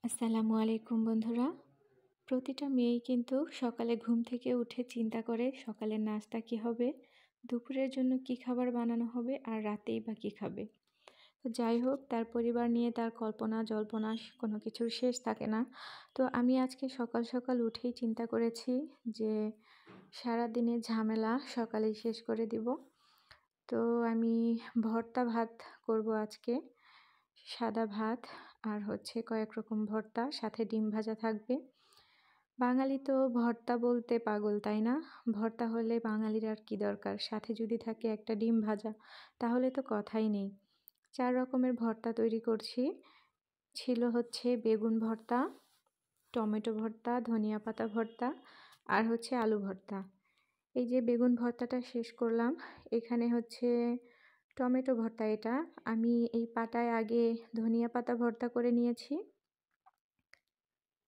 আসসালামু আলাইকুম বন্ধুরা। প্রতিটা মেয়েই কিন্তু সকালে ঘুম থেকে উঠে চিন্তা করে সকালের নাস্তা কী হবে, দুপুরের জন্য কী খাবার বানানো হবে আর রাতেই বা কী খাবে। তো যাই হোক, তার পরিবার নিয়ে তার কল্পনা জল্পনা কোনো কিছুর শেষ থাকে না। তো আমি আজকে সকাল সকাল উঠেই চিন্তা করেছি যে সারাদিনের ঝামেলা সকালেই শেষ করে দিব। তো আমি ভর্তা ভাত করব আজকে। সাদা ভাত আর হচ্ছে কয়েক রকম ভর্তা, সাথে ডিম ভাজা থাকবে। বাঙালি তো ভর্তা বলতে পাগল, তাই না? ভর্তা হলে বাঙালির আর কি দরকার? সাথে যদি থাকে একটা ডিম ভাজা, তাহলে তো কথাই নেই। 4 রকমের ভর্তা তৈরি করছি। ছিল হচ্ছে বেগুন ভর্তা, টমেটো ভর্তা, ধনিয়া পাতা ভর্তা আর হচ্ছে আলু ভর্তা। এই যে বেগুন ভর্তাটা শেষ করলাম, এখানে হচ্ছে টমেটো ভর্তা। এটা আমি এই পাটায় আগে ধনিয়া পাতা ভর্তা করে নিয়েছি।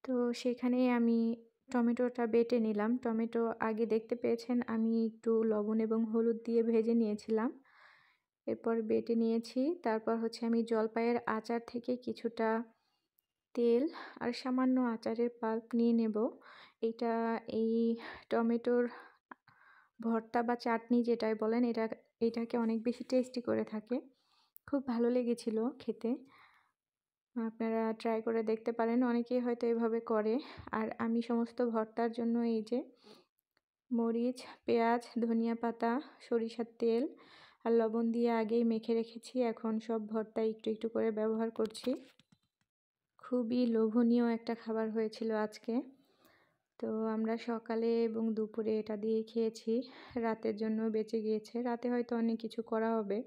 তো সেখানে আমি টমেটোটা বেটে নিলাম। টমেটো আগে দেখতে পেয়েছেন আমি একটু লবণ এবং হলুদ দিয়ে ভেজে নিয়েছিলাম। এরপর বেটে নিয়েছি। তারপর হচ্ছে আমি জলপাইয়ের আচার থেকে কিছুটা তেল আর সামান্য আচারের পাল্প নিয়ে নেব। এই টমেটোর ভর্তা বা চাটনি যেটাই বলেন, এটাকে অনেক বেশি টেস্টি করে থাকে। খুব ভালো লেগেছিল খেতে। আপনারা ট্রাই করে দেখতে পারেন, অনেকেই হয়তো এভাবে করে। আর আমি সমস্ত ভর্তার জন্য এই যে মরিচ, পেঁয়াজ, ধনিয়া পাতা, সরিষার তেল আর লবণ দিয়ে আগেই মেখে রেখেছি। এখন সব ভর্তা একটু একটু করে ব্যবহার করছি। খুবই লোভনীয় একটা খাবার হয়েছিল আজকে। তো আমরা সকালে এবং দুপুরে এটা দিয়েই খেয়েছি। রাতের জন্য বেঁচে গিয়েছে। রাতে হয়তো অনেক কিছু করা হবে।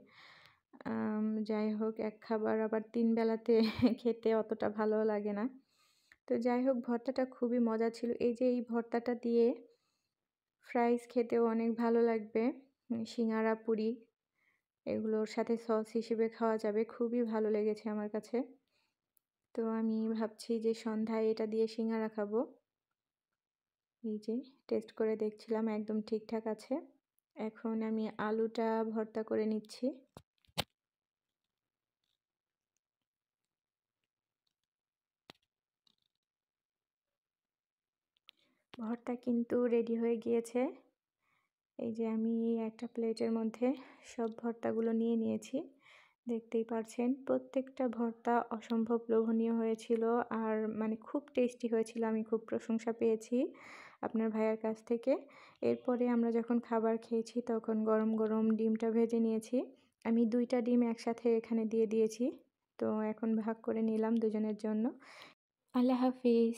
যাই হোক, এক খাবার আবার 3 বেলাতে খেতে অতটা ভালোও লাগে না। তো যাই হোক, ভর্তাটা খুবই মজা ছিল। এই যে এই ভর্তাটা দিয়ে ফ্রাইস খেতেও অনেক ভালো লাগবে। সিঙ্গারা, পুরি এগুলোর সাথে সস হিসেবে খাওয়া যাবে। খুবই ভালো লেগেছে আমার কাছে। তো আমি ভাবছি যে সন্ধ্যায় এটা দিয়ে সিঙ্গারা খাবো। এই যে টেস্ট করে দেখছিলাম, একদম ঠিকঠাক আছে। এখন আমি আলুটা ভর্তা করে নিচ্ছি। ভর্তা কিন্তু রেডি হয়ে গিয়েছে। এই যে আমি একটা প্লেটের মধ্যে সব ভর্তাগুলো নিয়ে নিয়েছি। দেখতেই পারছেন প্রত্যেকটা ভর্তা অসম্ভব লোভনীয় হয়েছিল আর মানে খুব টেস্টি হয়েছিল। আমি খুব প্রশংসা পেয়েছি আপনার ভাইয়ার কাছ থেকে। এরপরে আমরা যখন খাবার খেয়েছি তখন গরম গরম ডিমটা ভেজে নিয়েছি। আমি 2টা ডিম একসাথে এখানে দিয়ে দিয়েছি। তো এখন ভাগ করে নিলাম দুজনের জন্য। আল্লাহ হাফিজ।